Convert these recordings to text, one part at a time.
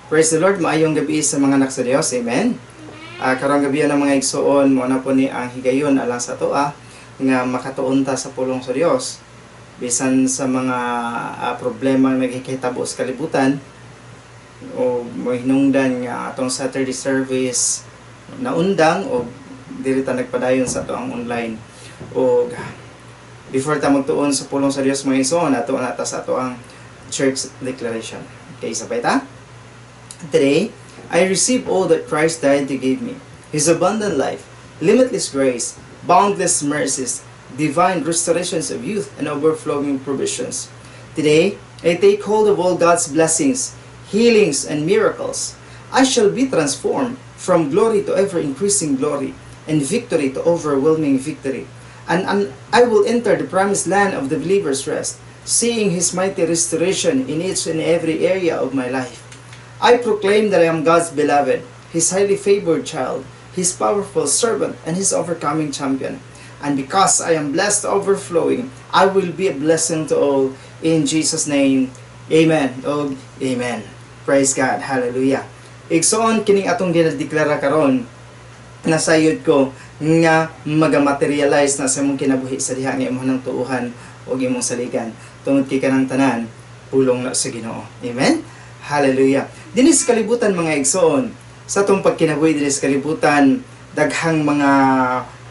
Praise the Lord, maayong gabi sa mga anak sa Dios. Amen. Karong gabi ng mga igsoon mo na po ni ang higayon alang sa toa nga makatuon ta sa pulong sa Dios. Bisan sa mga problema nga nagkikitabo sa kalibutan o hinungdan nga atong Saturday service na undang o dili ta nagpadayon sa toang online. O before ta magtuon sa pulong sa Dios mga igsoon, ato ta sa toang church declaration. Okay, sabay ta? Today, I receive all that Christ died to give me. His abundant life, limitless grace, boundless mercies, divine restorations of youth, and overflowing provisions. Today, I take hold of all God's blessings, healings, and miracles. I shall be transformed from glory to ever-increasing glory, and victory to overwhelming victory. And I will enter the promised land of the believer's rest, seeing His mighty restoration in each and every area of my life. I proclaim that I am God's beloved, His highly favored child, His powerful servant, and His overcoming champion. And because I am blessed overflowing, I will be a blessing to all. In Jesus' name, Amen. O Amen. Praise God. Hallelujah. Igsoon kining atong ginadeklara karon nasayod ko nga magamaterialize na sa imong kinabuhi sa diha nga imong nang tuuhan o imong saligan tungod kay kanang tanan pulong na sa Ginoo. Amen. Hallelujah. Dinis kalibutan mga igsoon, sa itong pagkinabuhi dinis kalibutan, daghang mga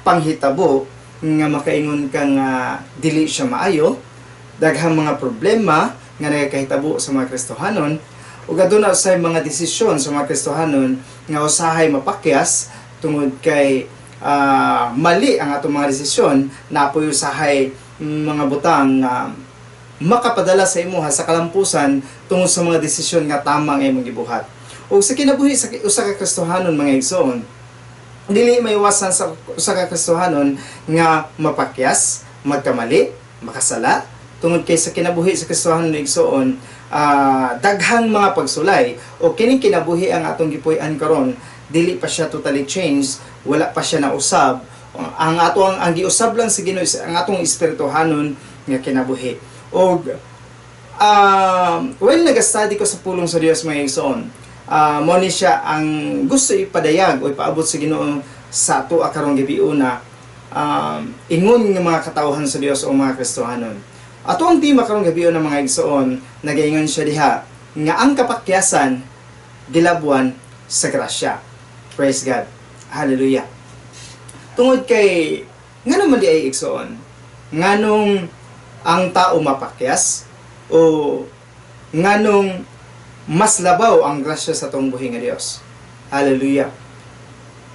panghitabo nga makaingon ka nga dili siya maayo, daghang mga problema nga nagakahitabo sa mga Kristohanon, ug aduna usay mga desisyon sa mga Kristohanon nga usahay mapakyas tungod kay mali ang atong mga desisyon na apoy usahay mga butang makapadala sa imuha sa kalampusan tungod sa mga desisyon nga tamang imong gibuhat. O sa kinabuhi sa usa ka Kristohanon mga igsoon, dili maiwasan sa usa ka Kristohanon nga mapakyas, magkamali, makasala tungod kay sa kinabuhi sa Kristohanon mga igsoon, daghang mga pagsulay o kining kinabuhi ang atong gipuy-an karon, dili pa siya totally changed, wala pa siya nausab. Ang giusab lang sa Ginoo ang atong espirituhanon nga kinabuhi. O when nag-study ko sa pulong sa Dios mga igsoon, mo ni siya ang gusto ipadayag o ipaabot sa Ginoo sa ato karong gabi una, ingon ng mga katawhan sa Dios o mga Kristohanon. Ato ang tema karong gabi una mga igsoon, nagaingon siya diha nga ang kapakyasan gilabuan sa grasya. Praise God. Hallelujah. Tungod kay ngano man di ay igsoon, nganong ang tao mapakyas o nganong mas labaw ang grasya sa tong buhi nga Dios. Hallelujah.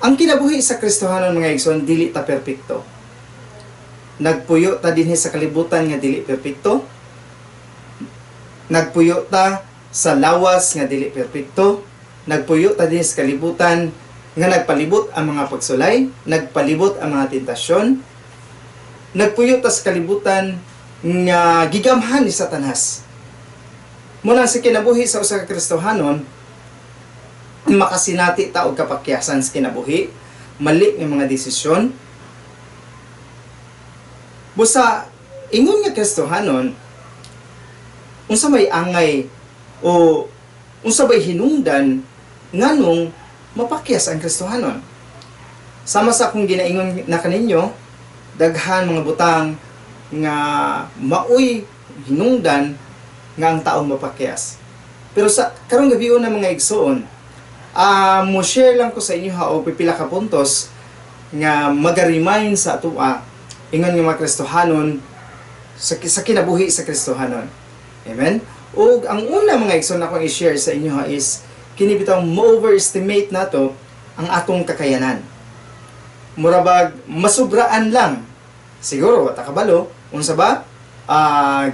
Ang kinabuhi sa Kristohanon mga igsoon dili ta perpekto. Nagpuyo ta dinhi sa kalibutan nga dili perpekto. Nagpuyo ta sa lawas nga dili perpekto. Nagpuyo ta dinhi sa kalibutan nga nagpalibot ang mga pagsulay, nagpalibot ang mga tentasyon. Nagpuyo ta sa kalibutan nga gigamhan ni Satanas. Muna sa kinabuhi sa usa ka Kristohanon, makasinati ta og kapakyasan sa kinabuhi, mali nga mga desisyon. Busa ingon nga Kristohanon, unsa may angay o unsa may hinungdan nganong mapakyas ang Kristohanon. Sama sa akong ginaingon na kaninyo, daghan mga butang nga maoy hinungdan nga ang taong mapakyas. Pero sa karong gabi na mga igsoon, mo share lang ko sa inyo o pipila ka puntos nga maga-remind sa atua ingon nga mga Kristohanon sa kinabuhi sa Kristohanon. Amen. O ang una mga igsoon na akong i-share sa inyo is kini bitaw mo-overestimate nato ang atong kakayanan. Murabag masubraan lang. Siguro wata kabalo unsa ba?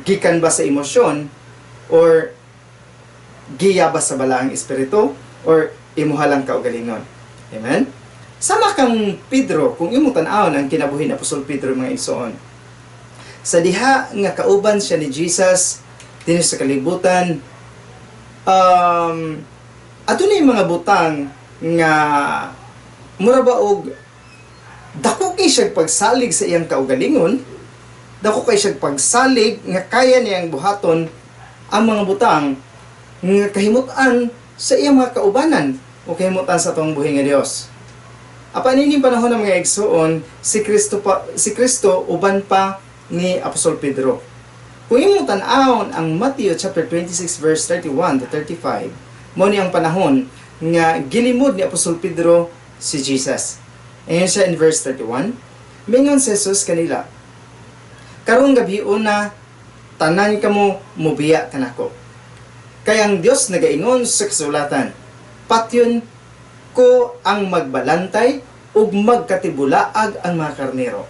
Gikan ba sa emosyon or giya ba sa balaang espiritu or imuha lang kaugalingon. Amen? Sama kang Pedro, kung imo tan-awon ang kinabuhi ni Apostol Pedro mga igsoon. Sa diha nga kauban siya ni Jesus dinhi sa kalibutan, adunay mga butang nga mura ba og dako kay siya pagsalig sa iyang kaugalingon, dako kay siya pagsalig nga kaya niyang buhaton ang mga butang nga kahimutan sa iyang mga kaubanan o kahimutan sa atong buhi nga Dios. Apan ining panahon ng mga igsoon, si Kristo uban pa ni Apostol Pedro. Kung imong tan-awon ang Matthew chapter 26 verse 31 to 35, mao ni ang panahon nga gilimod ni Apostol Pedro si Jesus. Ayon siya in verse 31, mingon si Jesus kanila, karong gabi una tanan kamo mubiya kanako. Kay ang Dios nagaingon sa kasulatan, patyon ko ang magbalantay ug magkatibulaag ang mga karnero.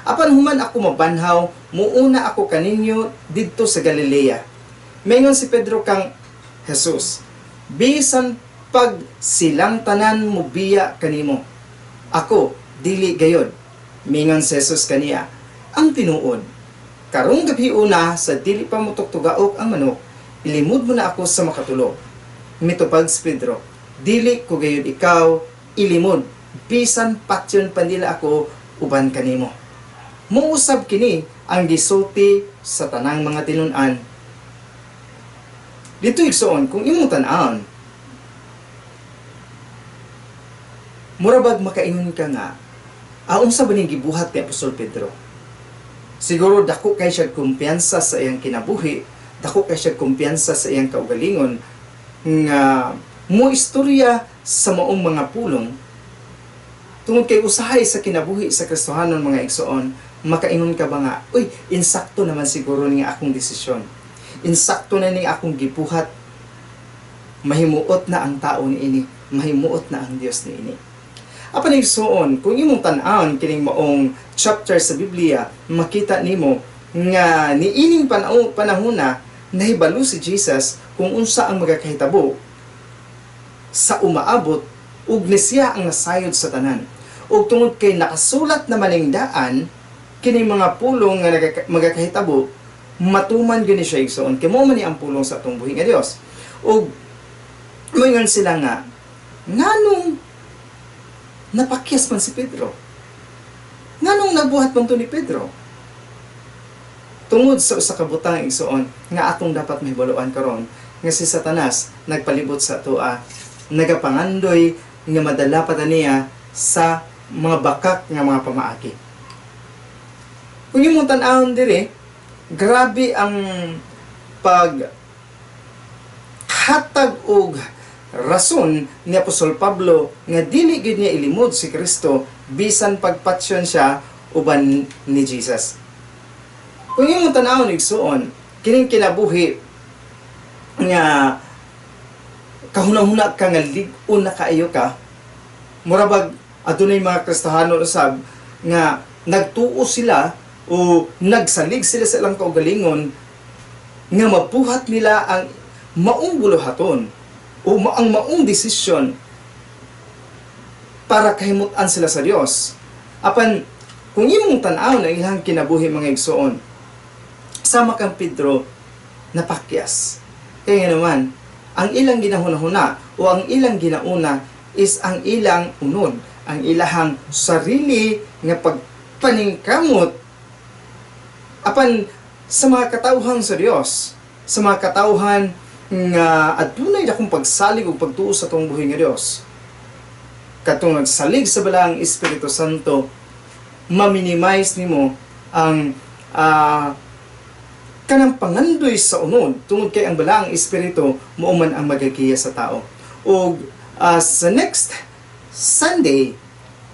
Apan human ako mabanhaw, muuna ako kaninyo didto sa Galilea. Mingon si Pedro kang Jesus, bisan pag silang tanan mubiya kanimo, ako dili gayod. Mingon si Jesus kaniya, ang tinuod, karong gabi una sa dili pa mo tuktugaok ang manok, ilimod mo na ako sa makatulog. Mitupad si Pedro, dili ko gayud ikaw ilimod, bisan patyon pa nila ako uban kanimo. Muusab kini ang gisulti sa tanang mga tinun-an. Dito igsoon, kung imong tan-awon, murabag makaingon ka nga, unsa ba ning gibuhat ni Apostol Pedro? Siguro dako kay siya kumpiyansa sa iyang kinabuhi, dako kay siya kumpiyansa sa iyang kaugalingon, nga mo istorya sa maong mga pulong, tungod kay usahay sa kinabuhi sa Kristohanon mga igsoon, makaingon ka ba nga, uy, insakto naman siguro ni akong desisyon. Insakto na ni akong gibuhat. Mahimuot na ang tao ni ini, mahimuot na ang Dios ni ini. Apan igsoon, kung imong tan-awon kining maong chapter sa Biblia, makita nimo nga niining panahon na nahibalo si Jesus kung unsa ang magakahitabo sa umaabot ug ni siya ang nasayod sa tanan. Ug tungod kay nakasulat na maningdaan kini mga pulong nga magakahitabo, matuman gani siya igsoon kay mao man ni ang pulong sa atong buhi nga Dios. Ug moingon sila nga nganong napakyas man si Pedro? Nganong nabuhat man to ni Pedro? Tungod sa usa ka butang igsoon nga atong dapat mahibaluan karon nga si Satanas nagpalibot sa atoa, nagapangandoy nga madala pa niya sa mga bakak nga mga pamaagi. Kung imong tan-awon diri, grabe ang paghatag og rason ni Apostol Pablo nga dili gid niya ilimod si Kristo bisan pagpatsyon siya uban ni Jesus. Kung imong tan-awon igsuon, kining kinabuhi nga kahuna-huna ka nga lig-on na kaayo ka, murabag adunay mga Kristohanon usab nga nagtuo sila o nagsalig sila sa ilang kaugalingon nga mabuhat nila ang maong buluhaton o ang maong desisyon para kahimutan sila sa Dios. Apan kung imong tan-awon ang ilang kinabuhi mga igsoon, sama kang Pedro napakyas. Kaya naman, ang ilang ginahuna-huna o ang ilang ginauna is ang ilang unod, ang ilahang sarili nga pagpaningkamot apan sa mga katawhan sa Dios, sa mga katawhan nga adunay dakong pagsalig ug pagtuo sa atong buhi nga Dios. Katong nagsalig sa balaang Espiritu Santo, ma-minimize nimo ang kanang pangandoy sa unod tungod kay ang balaang Espiritu mao man ang magagiya sa tao. Ug sa next Sunday,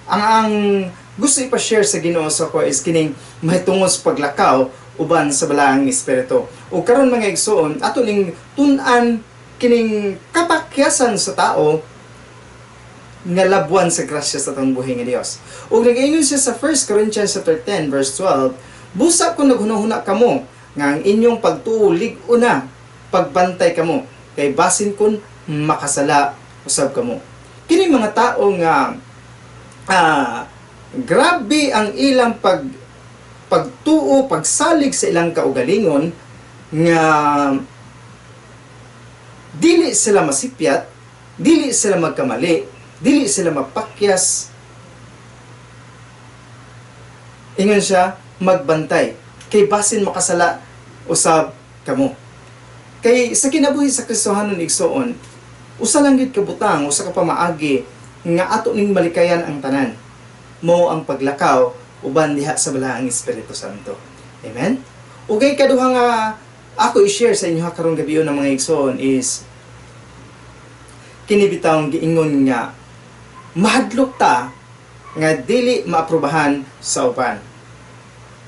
ang gusto ipa-share sa Ginoo sa ko is kining mahitungod sa paglakaw uban sa balaang Espiritu. O karon mga igsoon, ato ning tun-an kining kapakyasan sa tao nga labuan sa grasya sa atong buhi nga Dios. O nag-ingon siya sa 1 Corinthians 10 verse 12, busa ko naghunahuna kamo nga ang inyong pagtuo lig-o na, pagbantay kamo, kay basin kun makasala usab kamo. Kini mga tao nga grabe ang ilang pagtuo, pagsalig sa ilang kaugalingon nga dili sila masipyat, dili sila magkamali, dili sila mapakyas. Ingon siya, magbantay, kay basin makasala usab kamo. Kay sa kinabuhi sa Kristohanon igsoon, Usa lang gyud ka butang, usa ka pamaagi nga ato ning malikayan ang tanan. Mao ang paglakaw uban diha sa balaang Espiritu Santo. Amen. Ugay kaduha nga ako i-share sa inyo karong gabi ng mga igsoon is kini bitawng giingon nga mahadlok ta nga dili maaprubahan sa uban.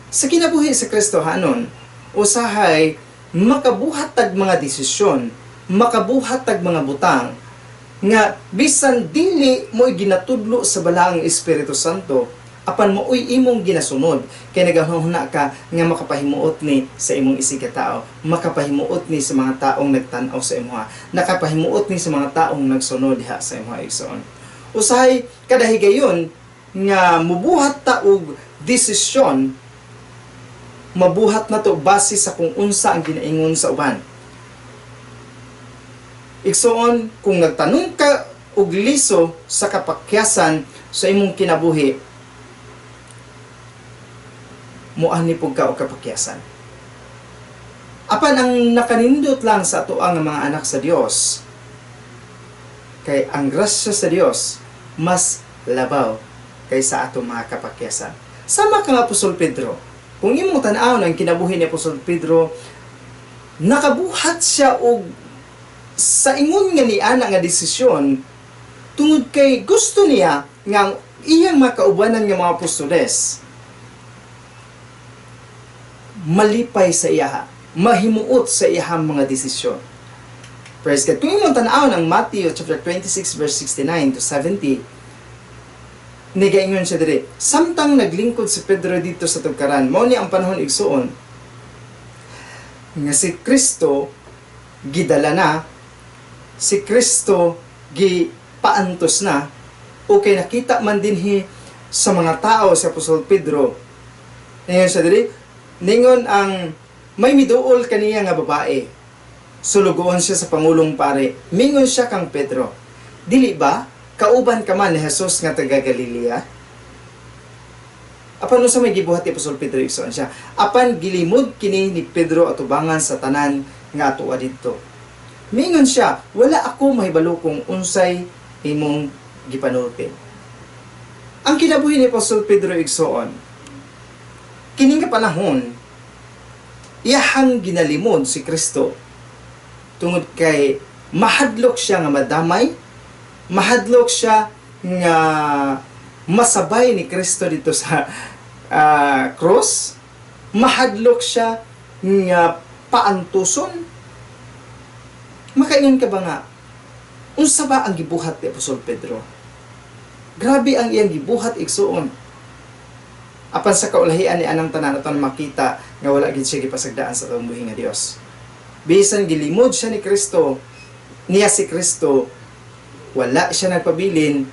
Sa kinabuhi sa Kristohanon, usahay makabuhat tag mga desisyon, makabuhat tag mga butang nga bisan dili mo'y ginatudlo sa balaang Espiritu Santo, apan mo'y imong ginasunod kay nagahuna ka nga makapahimuot ni sa imong isigkatao, makapahimuot ni sa mga taong nagtan-aw sa imuha, nakapahimuot ni sa mga taong nagsunod diha sa imuha igsoon. Usahay kada higayon nga mubuhat ta og desisyon, mabuhat na to base sa kung unsa ang ginaingon sa uban. Igsoon, kung nagtanong ka og liso sa kapakyasan sa imong kinabuhi, muani pug ka og kapakyasan. Apan ang nakanindot lang sa ato ang mga anak sa Dios, kay ang grasya sa Dios mas labaw kaysa ato mga kapakyasan. Sama kang Apostol Pedro. Kung imong tan-aw ang kinabuhi ni Apostol Pedro, nakabuhat siya og sa ingon nga ni ana nga desisyon tungod kay gusto niya nga iyang makaubanan nga mga apostoles malipay sa iya, mahimuot sa iyang mga desisyon. Praise God. Kung imong tan-aw ng Matthew chapter 26 verse 69 to 70, nigaingon siya diri, samtang naglingkod si Pedro dito sa tugkaran, mao ni ang panahon igsuon nga si Kristo gidala na, si Kristo gipaantos na, o kay nakita man dinhi sa mga tao si Apostol Pedro. Ningon siya diri, ningon ang may miduol kaniya nga babae, sulugoon siya sa Pangulong Pare, mingon siya kang Pedro, dili ba kauban ka man ni Jesus nga taga Galilea? Apan sa may gibuhat ni Apostol Pedro igsoon siya, apan gilimod kini ni Pedro atubangan sa tanan nga atuwa didto. Mingon siya, wala ako mahibalo kung unsay imong gipanulti. Ang kinabuhi ni Apostol Pedro igsoon, kining panahon iyahang ginalimod si Kristo tungod kay mahadlok siya nga madamay, mahadlok siya nga masabay ni Kristo dito sa cross, mahadlok siya nga paantuson. Makaingon ka ba nga, unsa ba ang gibuhat ni Apostol Pedro? Grabe ang iyang gibuhat igsuon. Apan sa kaulahian ni anang tanan aton makita nga wala gid siya gipasagdaan sa atong buhi nga Dios. Bisan gilimod siya ni Kristo, niya si Kristo, wala siya nagpabilin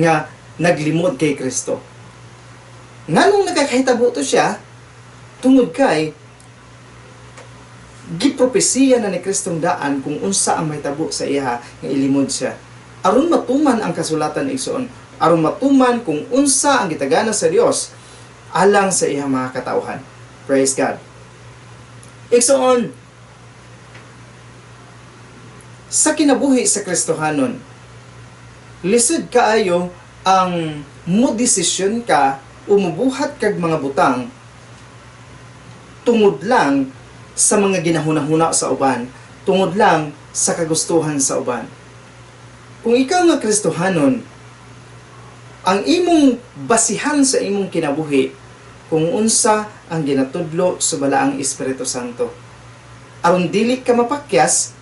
nga naglimod kay Kristo. Nganong nagakahitabo to siya tungod kay gipropesiya na ni Kristong daan kung unsa ang mahitabo sa iya nga ilimod siya. Aron matuman ang kasulatan igsoon, aron matuman kung unsa ang gitagana sa Dios alang sa iya mga katawhan. Praise God. Igsoon, sa kinabuhi sa Kristohanon, lisod kaayo ang modesisyon ka umubuhat kag mga butang tungod lang sa mga ginahuna-huna sa uban, tungod lang sa kagustuhan sa uban. Kung ikaw nga Kristohanon, ang imong basihan sa imong kinabuhi kung unsa ang ginatudlo sa balaang Espiritu Santo. Aron dili ka mapakyas,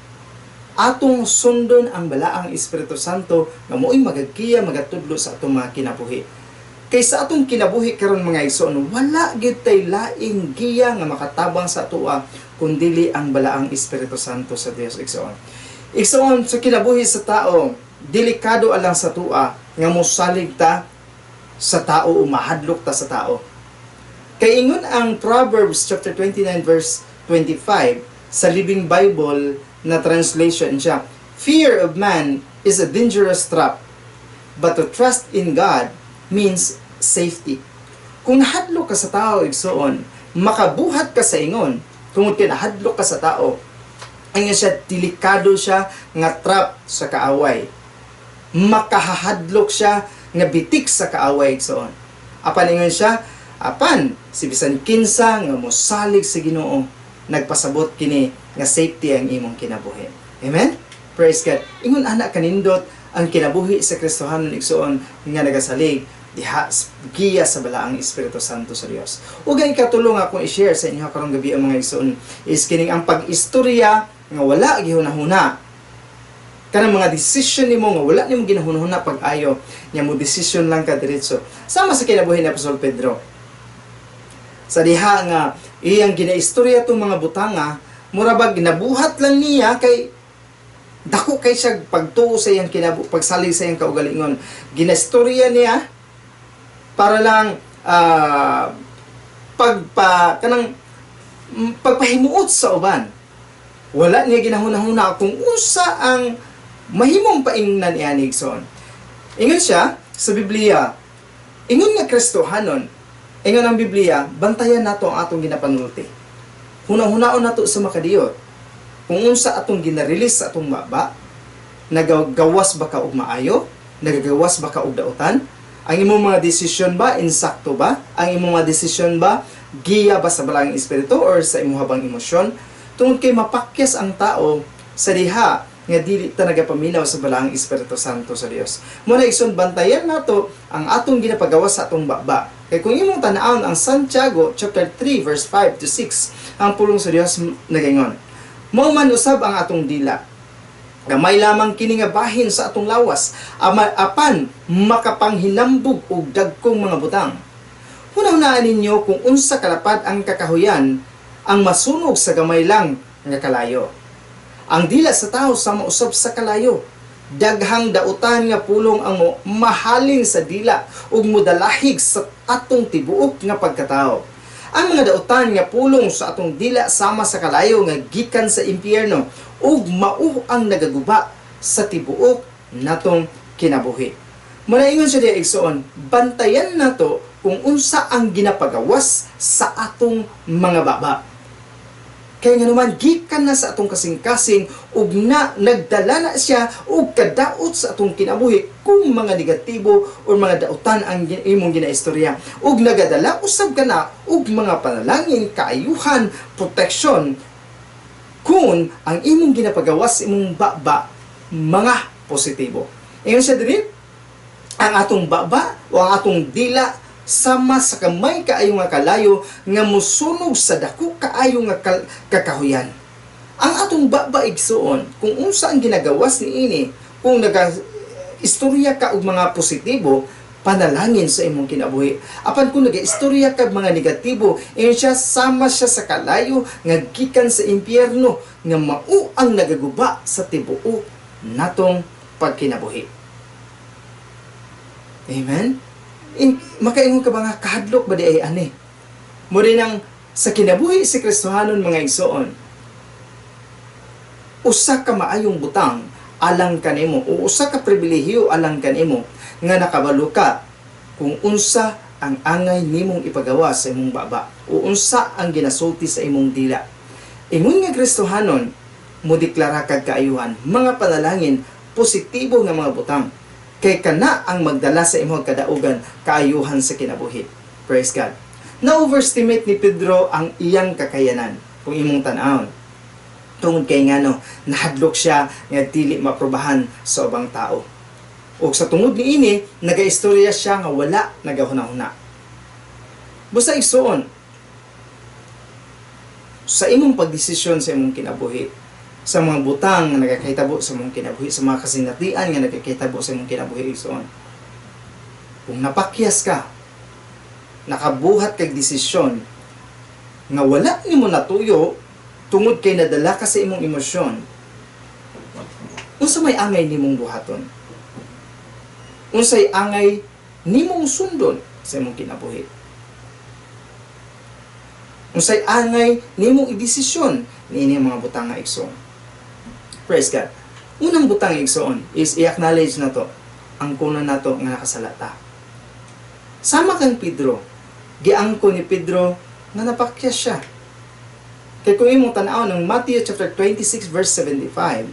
atong sundon ang balaang Espiritu Santo na mo'y magagkiya magatudlo sa atong mga kinabuhi. Kaysa atong kinabuhi karon mga igsoon, wala gyud tay laing giya nga makatabang sa atoa kundili ang balaang Espiritu Santo sa Dios igsoon. Igsoon sa kinabuhi sa tao, delikado alang sa atoa nga mosalig ta sa tao o mahadlok ta sa tao. Kay ingon ang Proverbs chapter 29 verse 25 sa Living Bible na translation siya, fear of man is a dangerous trap, but to trust in God means safety. Kung nahadlok ka sa tao igsoon, makabuhat ka sa ingon tungod kay nahadlok ka sa tao, Ingon siya, delikado siya nga trap sa kaaway. Makahahadlok siya nga bitik sa kaaway igsoon. Apan ingon siya, apan si bisan kinsa nga mosalig sa Ginoo, nagpasabot kini nga safety ang imong kinabuhi. Amen? Praise God. Ingon ana kanindot ang kinabuhi sa Kristohanon igsoon nga nagasalig diha giya sa balaang Espiritu Santo sa Dios. Ug ang ikatulong akong i-share sa inyo karong gabi ang mga igsoon is kining ang pag-istorya nga wala gihunahuna. Kanang mga decision nimo nga wala nimo ginahunahuna pag-ayo, nya mo decision lang ka diretso. Sama sa kinabuhi ni Apostol Pedro. Sa diha nga iyang ginaistorya tong mga butanga, murabag ginabuhat lang niya kay dako kay siya pagtuo sa iyang pagsalig sa iyang kaugalingon. Ginaistorya niya para lang pagpahimuot sa uban. Wala niya ginahuna-huna kung unsa ang mahimong paingnan niya ni Igsoon. Ingon siya sa Biblia, ingon nga Kristohanon, ingon ang Biblia, bantayan nato ang atong ginapanulti. Hunang-hunaon nato sa makadiyot. Kung unsa atong ginarelease sa atong baba, nagagawas ba ka og maayo? Nagagawas ba ka og dautan? Ang imong mga desisyon ba, insakto ba? Ang imong mga desisyon ba, giya ba sa balaang espiritu or sa imong habang emosyon? Tungod kay mapakyas ang tao sa diha nga dili ta nagapaminaw sa balaang Espiritu Santo sa Dios. Muna igsoon, bantayan nato ang atong ginapagawas sa atong baba. Kay kung imong tan-awon ang Santiago chapter 3 verse 5 to 6, ang pulong sa Dios nagaingon, mao man usab ang atong dila. Gamay lamang kini nga bahin sa atong lawas, apan makapanghinambog og dagkong mga butang. Hunahunaan ninyo kung unsa kalapad ang kakahuyan, ang masunog sa gamay lang nga kalayo. Ang dila sa tao sa mausab sa kalayo. Daghang dautan nga pulong ang mahalin sa dila ug modalahig sa atong tibuok nga pagkatao. Ang mga dautan nga pulong sa atong dila sama sa kalayo nga gikan sa impyerno ug mao ang nagaguba sa tibuok natong kinabuhi. Muna ingon siya diya igsoon, bantayan nato kung unsa ang ginapagawas sa atong mga baba. Kaya nga naman, gikan na sa atong kasing-kasing ug nagdala na siya ug kadaot sa atong kinabuhi kung mga negatibo o mga dautan ang imong ginaistorya. Ug nagadala usab ka na ug mga panalangin, kaayuhan, proteksyon kung ang imong ginapagawas imong baba mga positibo. Ingon siya diri, ang atong baba o ang atong dila sama sa kamay kaayo nga kalayo nga musunog sa dako kaayo nga kakahuyan. Ang atong baba igsuon, kung unsa ang ginagawas ni ini, kung naga-istorya ka og mga positibo, panalangin sa imong kinabuhi. Apan kung naga-istorya ka mga negatibo, iyon siya sama siya sa kalayo nga gikan sa impyerno nga mao ang nagaguba sa tibuok natong pagkinabuhi. Amen? Makaingon ka ba nga kahadlok ba di ay ani? Muli nang sa kinabuhi si Kristohanon mga igsoon, usa ka maayong butang alang kanimo o usa ka pribilehiyo alang kanimo nga nakabalo ka kung unsa ang angay nimong ipagawa sa imong baba o unsa ang ginasulti sa imong dila. Ingon nga Kristohanon, mo deklara kag kaayuhan mga panalangin positibo nga mga butang. Kay kana ang magdala sa imong kadaugan kaayuhan sa kinabuhi. Praise God. Na-overestimate ni Pedro ang iyang kakayanan kung imong tan-awon. Tungod kay ngano nahadlok siya nga dili maprobahan sa ubang tao. O sa tungod niini nagaistorya siya nga wala nagahuna-huna. Busa igsuon sa imong pagdesisyon sa imong kinabuhi, sa mga butang nga nagakahitabo sa imong kinabuhi, sa mga kasinatian nga nagakahitabo sa imong kinabuhi igsoon. Kung napakyas ka, nakabuhat kag desisyon nga wala nimo natuyo tungod kay nadala ka sa imong emosyon, unsa may angay nimong buhaton? Unsay angay nimong sundon sa imong kinabuhi? Unsay angay nimong idesisyon niini mga butang nga igsoon? Praise God. Unang butang igsoon is i-acknowledge na to ang kuno nato nga nakasalata. Sama kang Pedro, giangko ni Pedro nga napakyas siya. Kay kung imong tan-aw ng Matthew chapter 26 verse 75,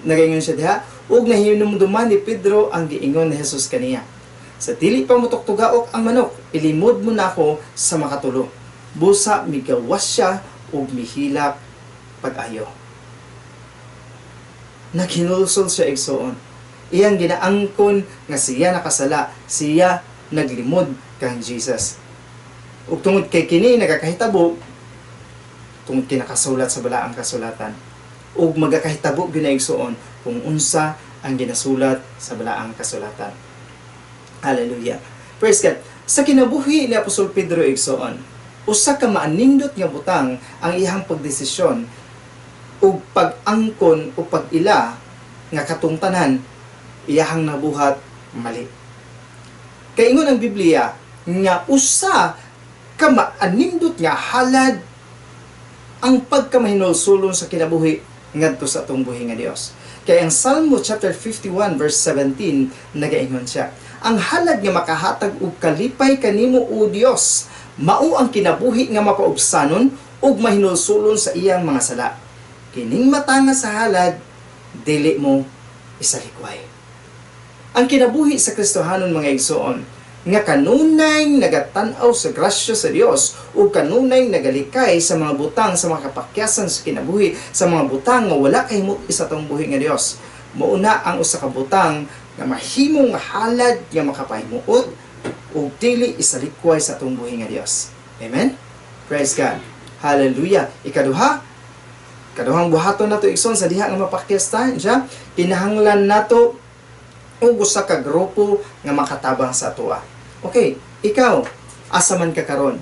nagaingon siya diha, ug nahinumduman ni Pedro ang giingon ni Jesus kaniya. Sa dili pa mo tuktugaok ang manok, ilimod mo na ako sa makatulo. Busa migawas siya ug mihilak pag-ayo. Naghinulsol siya igsoon. Iyang ginaangkon nga siya nakasala, siya naglimod kang Jesus. Ug tungod kay kini nagakahitabo, tungod kay nakasulat sa balaang kasulatan, ug magakahitabo ginaigsoon kung unsa ang ginasulat sa balaang kasulatan. Hallelujah. Praise God. Sa kinabuhi ni Apostol Pedro igsoon, usa ka maanindot nga butang ang iyang pagdesisyon ug pag-angkon o pag-ila nga katungtanan iyahang nabuhat mali. Kay ingon ang Biblia nga usa ka maanindot nga halad ang pagkamahinulsulon sa kinabuhi ngadto sa atong buhi nga Dios. Kay ang Salmo chapter 51 verse 17 nagaingon siya, ang halad nga makahatag og kalipay kanimo o Dios, mao ang kinabuhi nga mapaubsanon ug mahinulsulon sa iyang mga sala. Kining matanga sa halad, dili mo isalikway. Ang kinabuhi sa Kristohanon mga igsoon, nga kanunay nagatan-aw sa grasya sa Dios ug kanunay nagalikay sa mga butang, sa mga kapakyasan sa kinabuhi, sa mga butang nga wala kahimot sa atong buhi nga Dios. Mauna ang usa ka butang nga mahimong halad nga makapahimuot ug dili isalikway sa atong buhi nga Dios. Amen. Praise God. Hallelujah. Kaduhang buhaton nato igsoon sa diha nga mapakyastan siya, kinahanglan nato ug usa ka grupo nga makatabang sa atoa. Okay, ikaw asa man ka karon?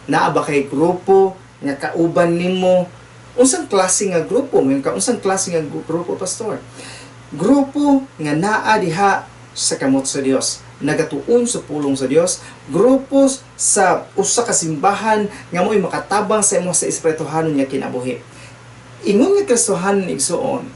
Naa ba kay grupo nga kauban nimo? Unsang klase nga grupo? Unsang klase nga grupo, pastor? Grupo nga naa diha sa kamot sa Dios, nagatuon sa pulong sa Dios, grupo sa usa ka simbahan nga mo'y makatabang sa imo sa espirituhanon nga kinabuhi. Ingon nga Kristohanon igsoon,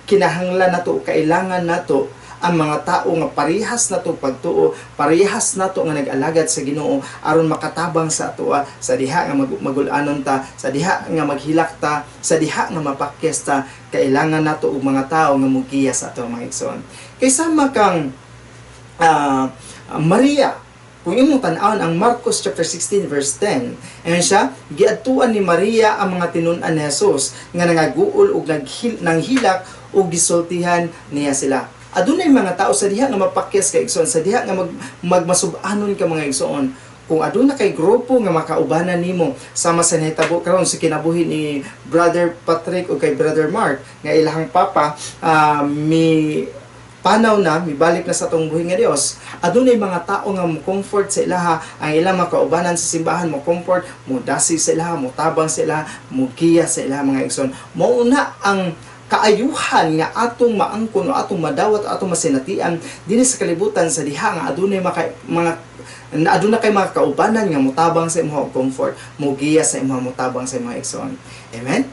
kinahanglan nato, kailangan nato ang mga tao nga parehas nato pagtuo, parehas nato nga nag-alagad sa Ginoo aron makatabang sa atoa, sa diha nga magul-anon ta, sa diha nga maghilak ta, sa diha nga mapakyas ta, kailangan nato og mga tao nga mugiya sa ato mga igsoon. Kay sama kang Maria, kung imong tan-awon ang Marcos chapter 16 verse 10, ayon siya, giadtuan ni Maria ang mga tinun-an ni Jesus nga nangaguol ug nanghilak ug gisultihan niya sila. Adunay mga tao sa diha nga mapakyas kay igsoon, sa diha nga magmasub-anon ka mga igsoon. Kung aduna kay grupo nga makaubanan nimo sama sa nahitabo karon sa kinabuhi ni Brother Patrick o kay Brother Mark nga ilahang papa mi panaw na, mibalik na sa atong buhi nga Dios, adunay mga tao nga mo comfort sa ilaha, ang ilang makaubanan sa simbahan mo comfort, mo dasi sa ilaha, mo tabang sa ilaha, mo giya sa ilaha mga igsoon. Mauna ang kaayuhan nga atong maangkon o atong madawat o atong masinatian dinhi sa kalibutan sa diha nga adunay aduna kay mga kaubanan nga mutabang sa imong comfort, mugiya sa imong mutabang sa imong igsoon. Amen.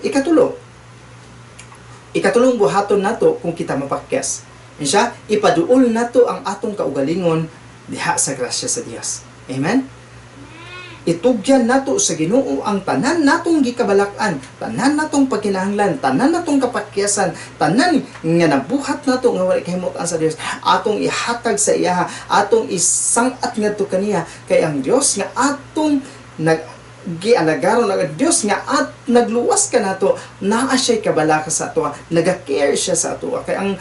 Ikatulong buhaton nato kung kita mapakyas. Insya, ipaduol nato ang atong kaugalingon diha sa grasya sa Dios. Amen. Itugyan nato sa Ginoo ang tanan natong gikabalakan, tanan natong pagkinahanglan, tanan natong kapakyasan, tanan nga nabuhat nato nga wala kahimutan sa Dios, atong ihatag sa iya, atong isang-at ngadto kaniya, kay ang Dios nga atong gialagaron ang Dios nga at nagluwas ka nato, naa siya kabalaka sa ato, naga-care siya sa ato. Kay ang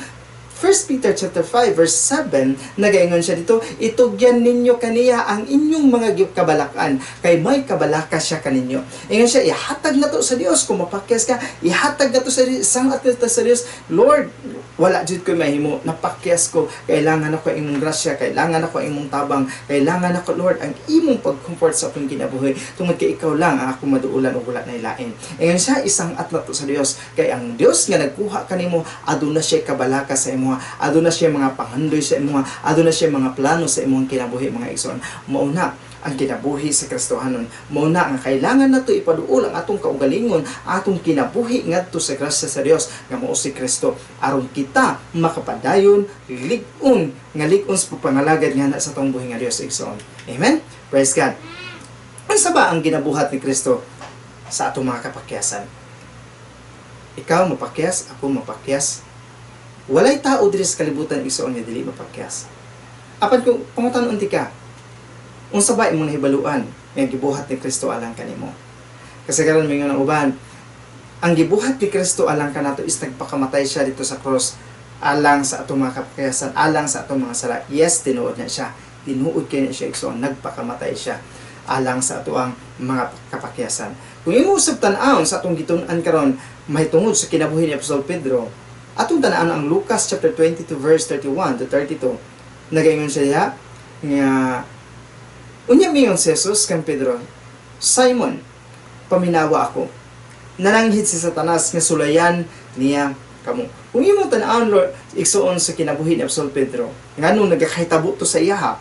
1 Peter chapter 5 verse 7 nagaingon siya dito, itugyan ninyo kaniya ang inyong mga kabalakan, kay may kabalaka siya kaninyo. Ingon siya, ihatag na to sa Dios. Kung mapakyas ka, ihatag na to sa Dios, sangat na to sa Dios. Lord, wala jud ko mahimo, napakyas ko, kailangan ako imong grasya, kailangan ako imong tabang, kailangan ako Lord ang imong pag-comfort sa akong kinabuhi, tungod kay ikaw lang ang akong maduulan o wala na ilain. Ingon siya, isang at na to sa Dios, kay ang Dios nga nagkuha kanimo, aduna siya kabalaka sa imo, aduna siya mga pangandoy sa imo, aduna siya mga plano sa imong kinabuhi mga igsoon. Mauna ang kinabuhi sa Kristohanon, mauna ang kailangan nato ipaduol ang atong kaugalingon, atong kinabuhi ngadto sa grasya sa Dios nga mao si Kristo, aron kita makapadayon lig-on nga lig-on sa pangalagad nga sa atong buhi nga Dios igsoon. Amen. Praise God. Unsa ba ang ginabuhat ni Kristo? sa atong mga kapakyasan. Ikaw mapakyas, ako mapakyas. Walay tao diri sa kalibutan igsoon nga dili mapakyas. Apan kung pangutan-on ti ka, unsa ba imong nahibaluan nga gibuhat ni Kristo alang kanimo? Kasi karon mingon ang uban, ang gibuhat ni Kristo alang kanato is nagpakamatay siya dito sa cross alang sa atong mga kapakyasan, alang sa atong mga sala. Yes, tinuod na siya. Tinuod kay na siya igsoon, nagpakamatay siya alang sa atoang mga kapakyasan. Kung imo usab tan-awon sa atong gitun-an karon mahitungod sa kinabuhi ni Apostol Pedro, atong tan-an ang Lucas chapter 22 verse 31 to 32. Nagaingon siya nga unya miyon si Jesus kan Pedro, Simon, paminawa ako. Nalanghid si Satanas nga sulayan niya kamo. Kung imo tan-awon Lord igsuon sa kinabuhi ni Apostol Pedro, nganong nagakahitabo to sa iya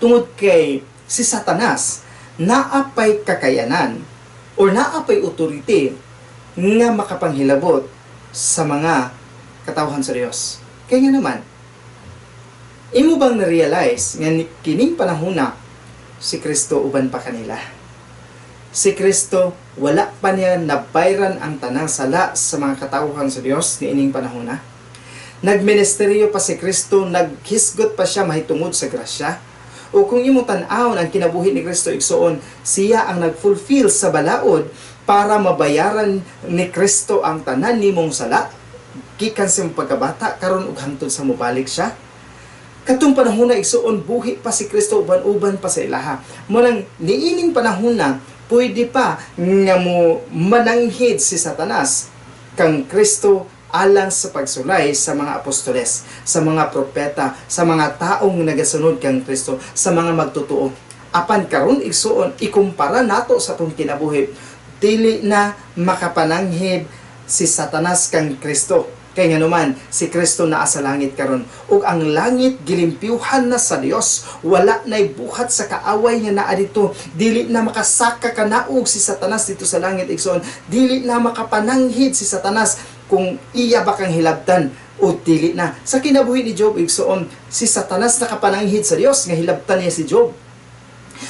tungod kay si Satanas naapay kakayanan o naapay authority nga makapanghilabot sa mga katawhan sa Dios. Kaya nga naman, imo bang na-realize nga kining panahona si Kristo uban pa kanila? Si Kristo wala pa niya nabayran ang tanang sala sa mga katawhan sa Dios ni ining panahona. Nagministeryo pa si Kristo, naghisgot pa siya mahitungod sa grasya. O kung imo tan-awon ang kinabuhi ni Kristo igsoon, siya ang nagfulfill sa balaod para mabayaran ni Kristo ang tanan nimong sala gikan sa pagkabata karon ug hangtod sa mobalik siya. Katong panahon na igsoon buhi pa si Kristo uban-uban pa sa ilaha. Mo nang niining panahon na pwede pa nga mo mananghid si Satanas kang Kristo alang sa pagsulay sa mga apostoles, sa mga propeta, sa mga taong nagasunod kang Kristo, sa mga magtotoo. Apan karon igsuon ikumpara nato sa atong kinabuhi, dili na makapananghid si Satanas kang Kristo. Kay nga naman si Kristo naa sa langit karon ug ang langit gilimpyuhan na sa Dios, wala nay buhat sa kaaway nga naa dito, dili na makasaka kanaog si Satanas dito sa langit igsoon, dili na makapananghid si Satanas kung iya ba kang hilabtan o dili na. Sa kinabuhi ni Job igsoon, si Satanas nakapananghid sa Dios nga hilabtan niya si Job.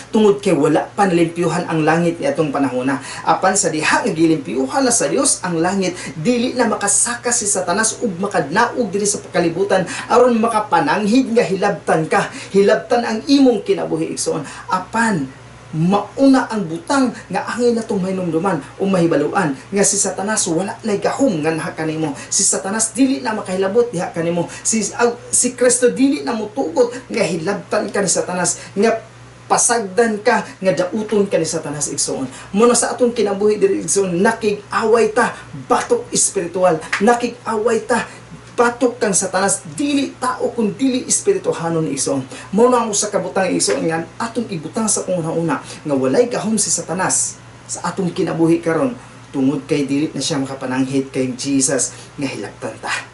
Tungod kay wala pa nalimpyuhan ang langit ni atong panahona. Apan sa diha nga gilimpyuhan na sa Dios ang langit, dili na makasaka si Satanas ug makadnaog diri sa kalibutan aron makapananghid nga hilabtan ka, hilabtan ang imong kinabuhi igsoon. Apan mauna ang butang nga angay natong mahinumduman o mahibaluan nga si Satanas wala nay gahom nga naha kanimo. Si Satanas dili na makahilabot diha kanimo. Si Kristo dili na motugot nga hilabtan ka ni Satanas, nga pasagdan ka, nga dauton ka ni Satanas igsoon. Muna sa atong kinabuhi diri igsoon, nakig-away ta batok espiritual, nakig-away ta batok kang Satanas, dili tao kun dili espirituhanon igsoon. Muna ang usa ka butang igsoon nga atong ibutang sa una-una nga walay gahom si Satanas sa atong kinabuhi karon tungod kay dili na siya makapananghid kay Jesus nga hilabtan ta.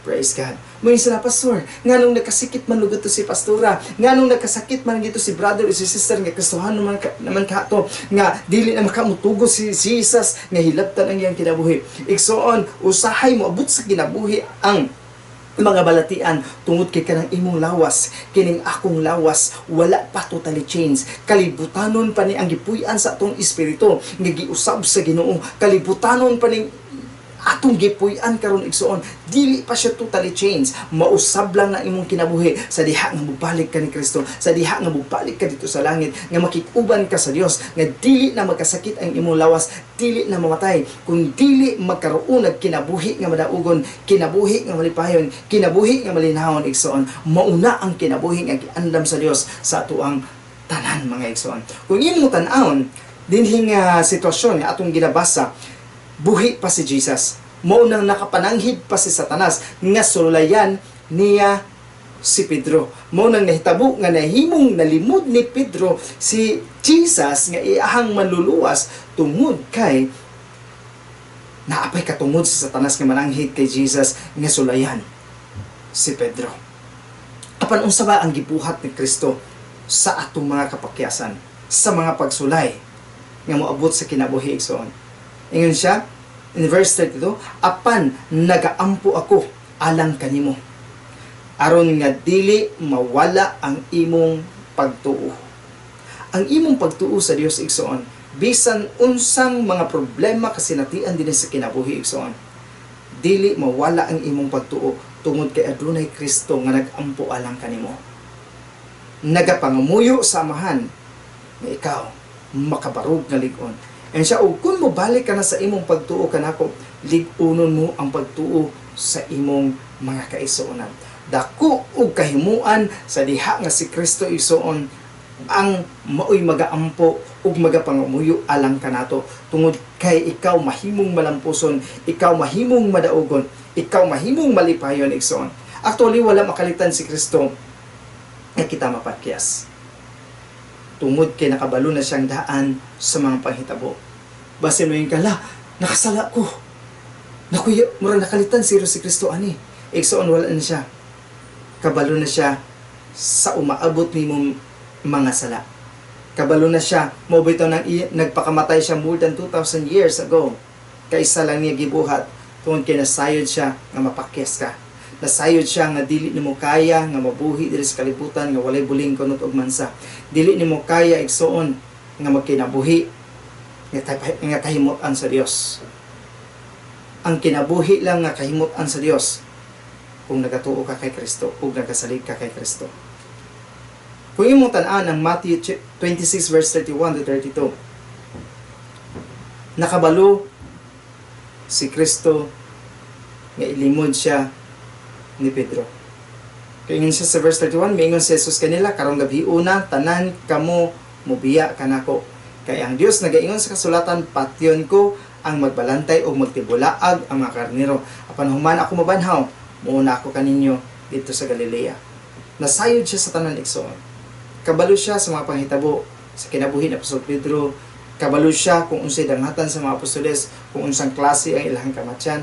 Praise God. Muna sila, Pastor, nga nung nagkasikit man lugot to si Pastora, nga nung nagkasakit man dito si brother o si sister, nga Kristohan naman ka to, nga dili na makamutugo si Jesus, nga hilabtan ang iyang kinabuhi. Igsoon, usahay mo, abot sa kinabuhi ang mga balatian, tungod kay kanang imong lawas, kining akong lawas, wala pa totally change. Kalibutanon pa ni ang gipuy-an sa atong espiritu, nga giusab sa Ginoo. Kalibutanon pa ni atong gipuy-an karon igsoon, dili pa siya totally change. Mausab lang na imong kinabuhi sa diha nga mubalik ka ni Kristo, sa diha nga mubalik ka dito sa langit, nga makikuban ka sa Dios, nga dili na magkasakit ang imong lawas, dili na mamatay, kung dili magkaroon og kinabuhi nga madaugon, kinabuhi nga malipayon, kinabuhi nga malinahon igsoon. Mauna ang kinabuhi nga giandam sa Dios sa atuang tanan mga igsoon. Kung imong tan-awon dinhi nga sitwasyon nga atong ginabasa, buhi pa si Jesus. Maunang nakapananghid pa si Satanas nga sulayan niya si Pedro. Maunang nahitabo nga nahimong nalimod ni Pedro si Jesus nga iahang manluluwas tungod kay naapay katungod si Satanas nga mananghid kay Jesus nga sulayan si Pedro. Apan unsa ba ang gibuhat ni Kristo sa atong mga kapakyasan, sa mga pagsulay nga moabot sa kinabuhi igsoon? Ingon siya, in verse 32, apan nagaampo ako alang kanimo, aron nga dili mawala ang imong pagtuo. Ang imong pagtuo sa Dios igsoon, bisan unsang mga problema kasinatian din sa kinabuhi igsoon, dili mawala ang imong pagtuo tungod kay adunay Kristo nga nagampo alang kanimo. Nagapangamuyo sa amahan nga ikaw makabarog nga lig-on. And siya, ug kung mobalik ka na sa imong pagtuo kanako, lig-unon mo ang pagtuo sa imong mga kaisuonan. Dako og kahimuan sa diha nga si Kristo igsoon ang maoy magaampo ug magapangamuyo alang kanato tungod kay ikaw mahimong malampuson, ikaw mahimong madaugon, ikaw mahimong malipayon igsoon. Actually wala makalitan si Kristo nga kita mapakyas. Tungod kay nakabalo na siyang daan sa mga panghitabo. Basin mo yung kala, nakasala ko. Nakuya, murang nakalitan si Kristo ani. Igsoon wala na siya. Kabalo na siya sa umaabot nimong mga sala. Kabalo na siya, mo bitaw nang nagpakamatay siya more than 2,000 years ago. Kaysa lang niya gibuhat, tungod kay nasayod siya nga mapakyas ka. Nasayod siya nga dili nimo kaya nga mabuhi diri sa kalibutan nga walay buling kunot og mansa. Dili nimo kaya igsoon nga magkinabuhi nga kahimot-an sa Dios. Ang kinabuhi lang nga kahimot-an sa Dios kung nagatuo ka kay Kristo ug nagasalig ka kay Kristo. Kung imong tan-an ang Matthew 26 verse 31 to 32, nakabalo si Kristo nga ilimod siya ni Pedro. Kaya yun siya sa verse 31, maingon si Jesus kanila, karong gabi una, tanan kamo mubiya kanako. Kaya ang Dios nagaingon sa kasulatan, patyon ko ang magbalantay o magtibulaag ang mga karnero. Apan human ako mabanhaw, muuna ako kaninyo dito sa Galilea. Nasayod siya sa tanan igsoon. Kabalo siya sa mga panghitabo sa kinabuhi ni Apostol Pedro. Kabalo siya kung unsay dangatan sa mga apostoles, kung unsang klase ang ilahang kamatyan.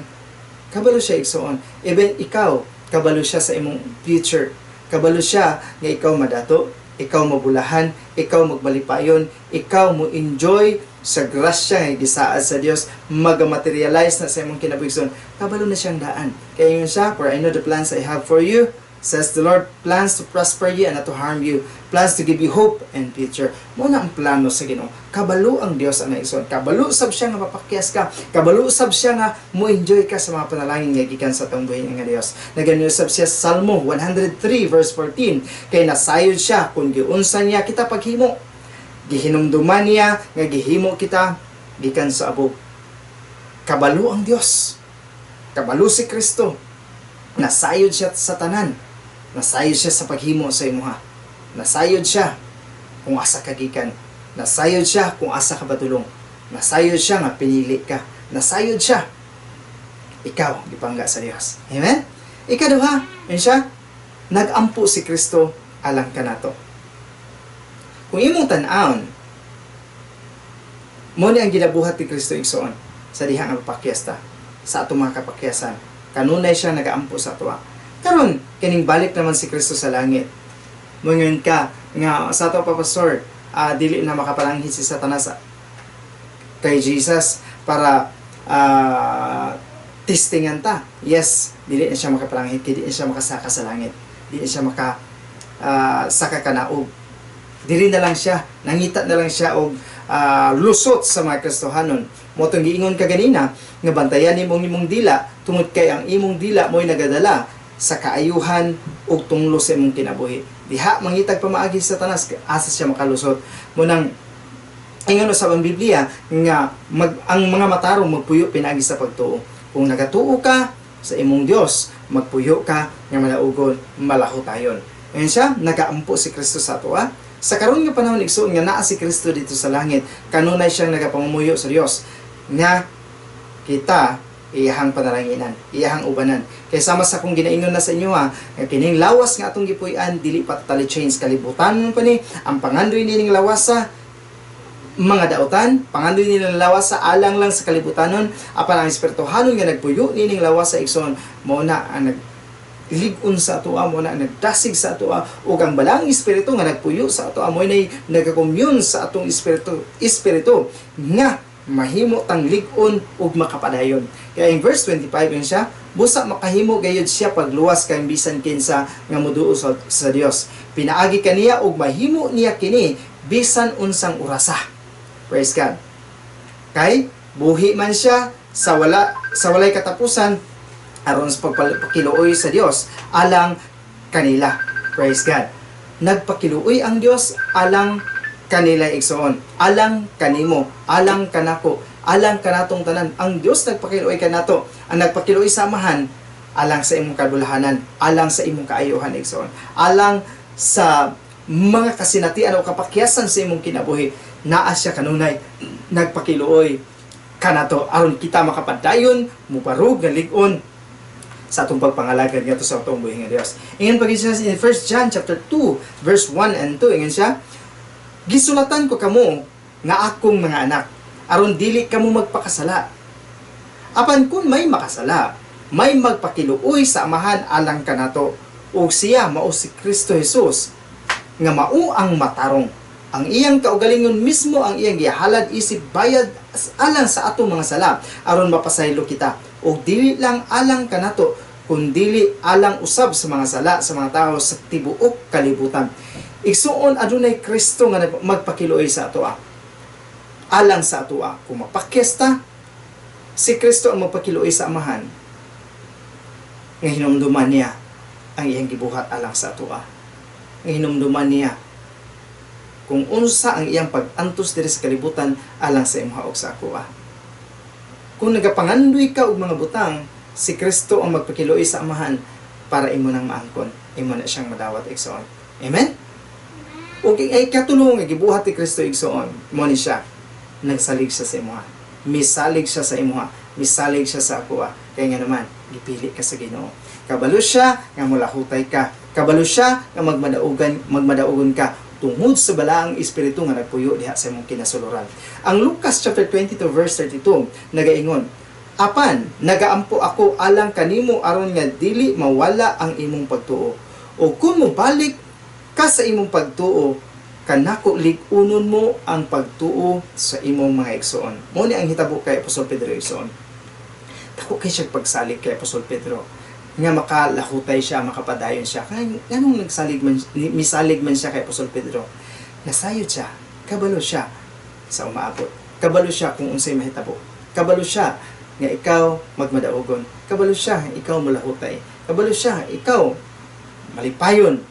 Kabalo siya igsoon. Even ikaw, kabalo siya sa imong future. Kabalo siya nga ikaw madato, ikaw mabulahan, ikaw magbalipayon, ikaw mo enjoy sa grasya nga gisaad sa Dios, mag-materialize na sa imong kinabuhi. Kabalo na siyang daan. Kaya yun siya, for I know the plans I have for you, says the Lord, plans to prosper you and not to harm you, plans to give you hope and future. Muna ang plano sa Ginoo. Kabalo ang Dios ang naison. Kabalo sab siya nga mapakyas ka. Kabalo sab siya nga mo enjoy ka sa mga panalangin nga gikan sa tong buhi nga Dios. Naganyo sab siya sa Salmo 103 verse 14. Kay nasayod siya kung giunsa niya kita paghimo. Gihinumduman niya nga gihimo kita gikan sa abog. Kabalo ang Dios. Kabalo si Kristo. Nasayod siya sa tanan. Nasayod siya sa paghimo sa imuha. Nasayod siya kung asa ka gikan. Nasayod siya kung asa ka batulong. Nasayod siya nga pinili ka. Nasayod siya. Ikaw, gipangga sa Dios. Amen? Ikaduha, yun siya, nagampo si Kristo alang kanato. Kung imong tan-aon, mo ni ang ginabuhat ni Kristo igsoon sa dihang papakyasta, sa atong mga kapakyasan. Kanunay siya nagaampo sa ato. Karon kining balik naman si Kristo sa langit. Mungon ka nga sa ato pa pastor, dili na makapalanghit si Satanas kay Jesus para testingan ta. Yes, dili na siya makapalanghit, dili na siya makasaka sa langit. Dili na siya saka kanaog. Dili na lang siya, nangita na lang siya og lusot sa mga Kristohanon. Mo tong giingon ka ganina nga bantayan imong dila tungod kay ang imong dila mo'y nagadala sa kaayuhan ug tunglo sa imong kinabuhi. Diha mangitag pamaagi sa Satanas asa siya makalusot. Mo nang ingon sa Biblia nga ang mga matarong magpuyo pinaagi sa pagtuo. Kung nagatuo ka sa imong Dios, magpuyo ka nga malaugon, malahutayon. Ngayon siya, nagaampo si Kristo sa ato. Sa karon nga panahon igsoon nga naa si Kristo dito sa langit, kanunay siyang nagapamumuyo sa Dios nga kita iyahang panalanginan, iyahang ubanan. Kaya sama sa kung ginaingon na sa inyo nga kining lawas nga atong gipuy-an dili pa totally change kalibutan mo pa ni ang pangandoy nining lawas sa mga dautan, pangandoy nining lawas sa alang lang sa kalibutanon, apan ang espirituhanon nga nagpuyo nining lawas sa igsoon mao na ang ligon sa ato mo na nagdasig sa ato ug ang balang espiritu nga nagpuyo sa ato mo nay nagakommune sa atong espiritu nga mahimo tang ligon ug makapadayon. Kaya in verse 25 yun siya, busa makahimo gayud siya pagluwas kay bisan kinsa nga moduo sa Dios. Pinaagi kaniya ug mahimo niya kini bisan unsang orasa. Praise God. Kay buhi man siya sa walay katapusan aron sa pagpakiluoy sa Dios alang kanila. Praise God. Nagpakiluoy ang Dios alang kanila igsoon, alang kanimo, alang kanako, alang kanatong tanan. Ang Dios nagpakiluoy kanato. Ang nagpakiluoy sa amahan alang sa imong kabulahanan, alang sa imong kaayohan igsoon, alang sa mga kasinatian o kapakyasan sa imong kinabuhi. Naa siya kanunay nagpakiluoy kanato aron kita makapadayon mubarog nga lig-on sa atong pagpangalagad ngadto sa atong buhi nga Dios. Ingon pa siya in 1 John chapter 2 verse 1 and 2, ingon siya, gisulatan ko kamo nga akong mga anak aron dili kamo magpakasala. Apan kun may makasala, may magpakiluoy sa amahan alang kanato, ug siya mao si Kristo Jesus nga mao ang matarong. Ang iyang kaugalingon mismo ang iyang gihalad isip bayad alang sa atong mga sala aron mapasaylo kita, ug dili lang alang kanato kundi alang usab sa mga sala sa mga tao sa tibuok kalibutan. Igsuon adunay Kristo nga magpakiluoy sa atoa alang sa atoa. Kung mapakyesta si Kristo ang magpakiluoy sa amahan nga hinumduman niya ang iyang gibuhat alang sa atoa, nga hinumduman niya kung unsa ang iyang pag-antos diri sa kalibutan alang sa imong og sa akoa. Kung nagapangandoy ka og mga butang, si Kristo ang magpakiluoy sa amahan para imo nang maangkon, imo na siyang madawat igsoon. Amen. Ug ay katulong nga gibuhat ni Kristo igsoon, mo ni siya nagsalig siya sa imuha, misalig siya sa imuha, misalig siya sa akoa. Kaya nga naman gipili ka sa Ginoo. Kabalo siya nga mulahutay ka, kabalo siya nga magmadaugon ka tungod sa balaang espiritu nga nagpuyo diha sa imong kinasuluran. Ang Lucas chapter 22 verse 32 nagaingon, apan nagaampo ako alang kanimo aron nga dili mawala ang imong pagtuo. O kung mobalik ka sa imong pagtuo, kanako lig-unon mo ang pagtuo sa imong mga igsoon. Mo ni ang hitabo kay Apostol Pedro igsoon. Dako kay siya pagsalig kay Apostol Pedro nga makalahutay siya, makapadayon siya. Ganong misalig man siya kay Apostol Pedro. Nasayod siya, kabalo siya sa umaabot. Kabalo siya kung unsay mahitabo. Kabalo siya nga ikaw magmadaugon. Kabalo siya nga ikaw malahutay. Kabalo siya ikaw malipayon.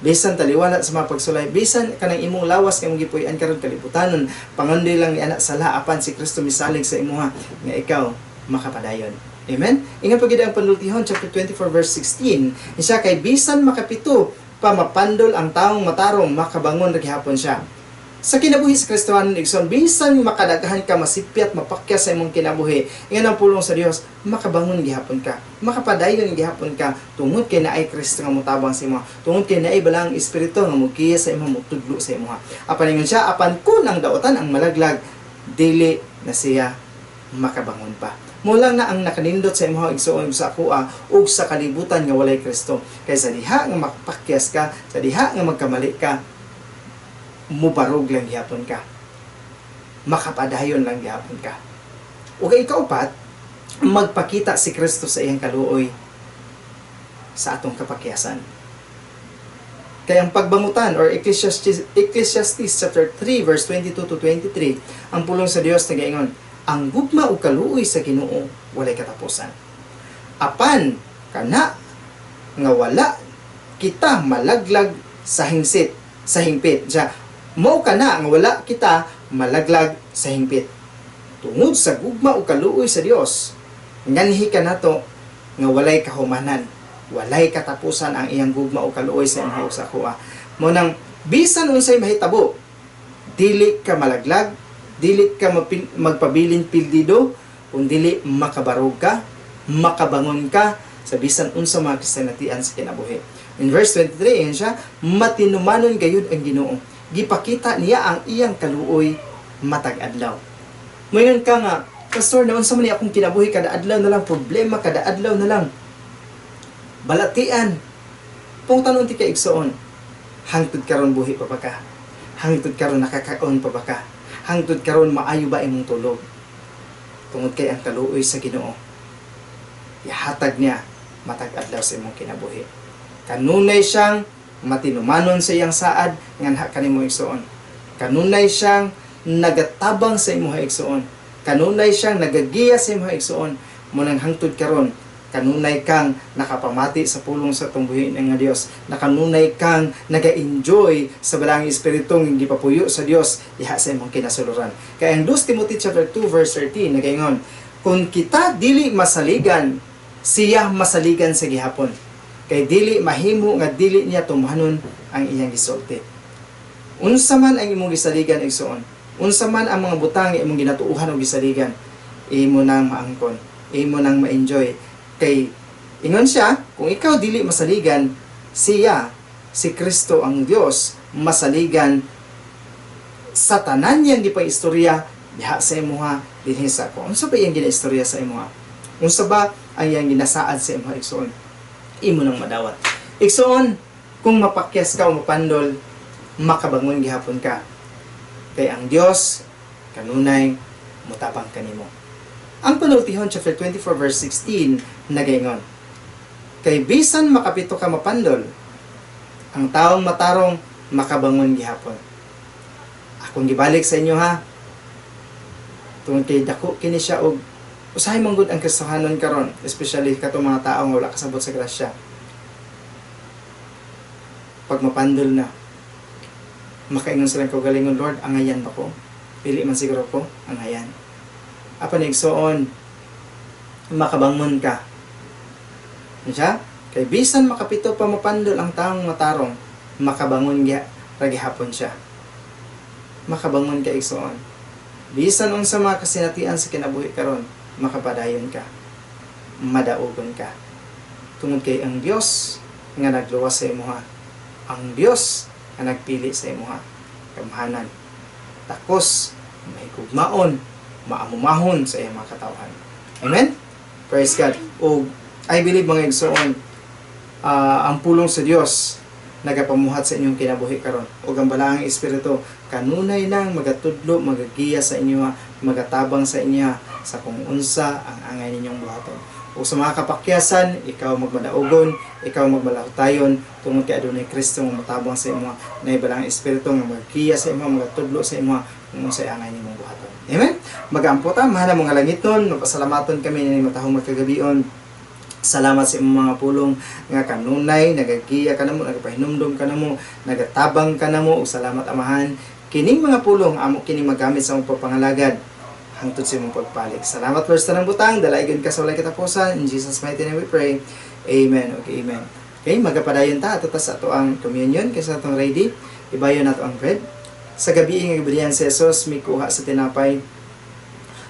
Bisan taliwala sa mga pagsulay, bisan kanang imong lawas nga imong gipuy-an karon kalibutanon, pangandoy lang ni anak sala apan si Kristo misalig sa imuha nga ikaw makapadayon. Amen? Ingat pagid ang panultihon chapter 24 verse 16. Isa kay bisan makapito pa mapandol ang taong matarong makabangon ra gihapon siya. Sa kinabuhi sa Kristohanon igsoon, bisan makadaghan ka masipyat mapakyas sa imong kinabuhi, ingon ang pulong sa Dios, makabangon gihapon ka, makapadayon gihapon ka tungod kay naay Kristo nga motabang sa imo, tungod kay naay balang espiritu nga mogiya sa imo, motudlo sa imo. Apan ingon siya, apan kun ang daotan ang malaglag, dili na siya makabangon pa. Mulang na ang nakanindot sa imong igsoon sa akoa ug sa kalibutan nga walay Kristo. Kay sa diha nga mapakyas ka, sa diha nga magkamali ka, mubarog lang gihapon ka. Makapadayon lang gihapon ka. Ug ikaupat, magpakita si Kristo sa iyang kaluoy sa atong kapakyasan. Kaya ang pagbangutan or Ecclesiastes chapter 3 verse 22 to 23, ang pulong sa Dios nagaingon, ang gugma o kaluoy sa Ginoo walay katapusan. Apan kana nga wala kita malaglag sa hingsit, sa hingpit. Diya, mao kana nga wala kita malaglag sa hingpit. Tungod sa gugma o kaluoy sa Dios, nganhi kanato nga walay kahumanan, walay katapusan ang iyang gugma o kaluoy sa imong sa kuha. Mo nang bisan unsay mahitabo, dili ka malaglag, dili ka magpabilin pildido, kung dili makabarog ka, makabangon ka sa bisan unsa mga kasinatian sa kinabuhi. In verse 23, yan siya, matinumanon gayud ang Ginoo. Gipakita niya ang iyang kaluoy matag adlaw. Moingon ka nga, Pastor, naon sa man akong kinabuhi kada adlaw na lang, problema kada adlaw na lang. Balatian. Kung tanong ti ka igsoon, hangtod karon buhi pa ba ka? Hangtod karon nakakaon pa ba ka? Hangtod karon maayo ba imong tulog? Tungod kay ang kaluoy sa Ginoo, ihatag niya matag adlaw sa imong kinabuhi. Kanunay siyang matinumanon sa iyang saad nganha kanimo igsoon. Kanunay siyang nagatabang sa imong igsoon. Kanunay siyang nagagiya sa imong igsoon. Munang hangtod karon, kanunay kang nakapamati sa pulong sa tumbuhin ng Dios. Nakanunay kang naga-enjoy sa balang espiritong gipapuyo sa Dios diha sa imong kinasuluran. Kaya ang 2 Timothy chapter 2 verse 13 nagaingon, kung kita dili masaligan, siya masaligan sa gihapon. Kay dili mahimo nga dili niya tumuhanon ang iyang gisulti. Unsa man ang imong gisaligan igsoon, unsa man ang mga butang nga imong ginatuuhan o gisaligan, imo nang maangkon, imo nang ma-enjoy. Kay ingon siya, kung ikaw dili masaligan, siya, si Kristo ang Dios, masaligan sa tanan yang gipaistorya diha sa imuha dinhi sa ko. Unsa ba iyang ginaistorya sa imuha? Unsa ba ang iyang ginasaad sa imuha igsoon? Imo nang madawat. Igsoon, kung mapakyas ka o mapandol, makabangon gihapon ka. Kay ang Dios kanunay mutabang kanimo. Ang panultihon chapter 24 verse 16 nagaingon, kay bisan makapito ka mapandol, ang taong matarong makabangon gihapon. Akong gibalik sa inyo ha. Tungod kay dako kini siya og usahay man gud ang kasahanon karon, especially kato mga taong wala kasabot sa grasya. Pag mapandol na, makaingon silang kaugalingon, Lord, angayan ba ko? Pili man siguro ko, angayan. Apa nigsoon, makabangon ka. Siya? Kay bisan makapito pa mapandol ang taong matarong, makabangon ragihapon siya. Makabangon ka igsoon. Bisan unsa mga kasinatian sa kinabuhi karon, makapadayon ka. Madaogon ka. Tungod kay ang Dios nga nagluwas sa imuha. Ang Dios nga nagpili sa imuha. Kamhanan, takos, mahigugmaon, maamumahon sa iyang mga katawhan. Amen? Praise God. O I believe mga igsoon, ang pulong sa Dios nagapamuhat sa inyong kinabuhi karon. O ang balaang espiritu kanunay nang magatudlo, magagiya sa inyo, magatabang sa inyo sa kung unsa ang angay ninyong buhaton. O sa mga kapakyasan, ikaw magmadaogon, ikaw magmalahutayon, tungod kay adunay Kristo nga matabang sa imo, na ibalang espiritu nga magagiya sa imo, magatudlo sa imo kung unsa ang angay nimong buhaton. Amen? Mag-aampo ta, mahal mga langiton, mapasalamaton kami ni matahong magkagabion. Salamat sa imong mga pulong nga kanunay, nagagiya ka namo, nagapahinumdum ka namo, nagatabang ka namo, ug salamat amahan. Kining mga pulong amo kining magamit sa imong pagpangalagad hangtod sa imong pagpalig. Salamat Lord sa nang butang, dalaygon ka sa walay katapusan. In Jesus mighty name we pray. Amen. Okay, amen. Okay, magapadayon ta ato sa ato ang communion kaysa atong ready. Ibayon nato ang bread. Sa gabi nga gibrihan si Jesus mikuha sa tinapay.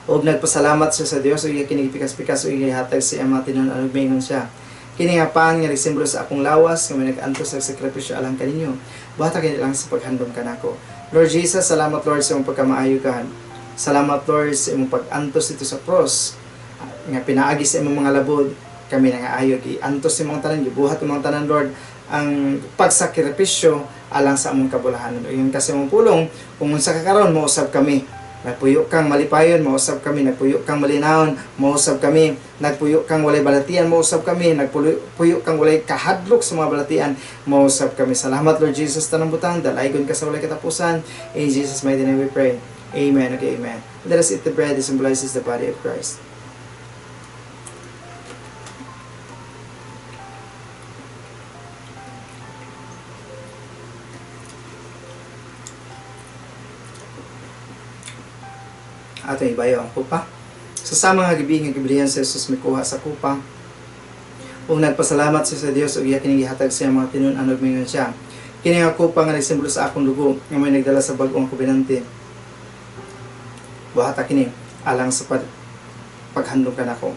Og nagpasalamat siya sa Dios ug kinipikas-pikas ug gihatag siya mga tinunan ug mingon siya. Kini nga paan nga nagsimbolo sa akong lawas nga may nag-antos sa sakripisyo alang kaninyo. Buhata kini lang sa paghandom kanako. Lord Jesus, salamat Lord sa imong pagkamaayo ka. Salamat Lord sa imong pag-antos dito sa cross nga pinaagi sa imong mga labod. Kami nangaayo gi-antos sa imong tanan, gibuhat imong tanan Lord ang pagsakripisyo alang sa among kabulahanon. Ug yung kasi imong pulong kung unsa ka karon mousab kami. Nagpuyo kang malipayon, mausap kami. Nagpuyo kang malinawon, mausap kami. Nagpuyo kang walay balatian, mausap kami. Nagpuyo kang walay kahadlok sa mga balatian, mausap kami. Salamat Lord Jesus, tanang butang, dalaygon ka sa walay katapusan. In Jesus' mighty name we pray. Amen. Okay, amen. Let us eat the bread that symbolizes the body of Christ. Ato ibayo ang kupa. Sa mga gabi nga gibilihan sa Jesus mikuha sa kupa. Ug nagpasalamat siya sa Dios ug iya kini gihatag siya mga tinun-an ug mingon siya. Kini nga kupa nga nagsimbolo sa akong dugo nga may nagdala sa bag-ong kubinante. Buhata kini alang sa paghandom kanako.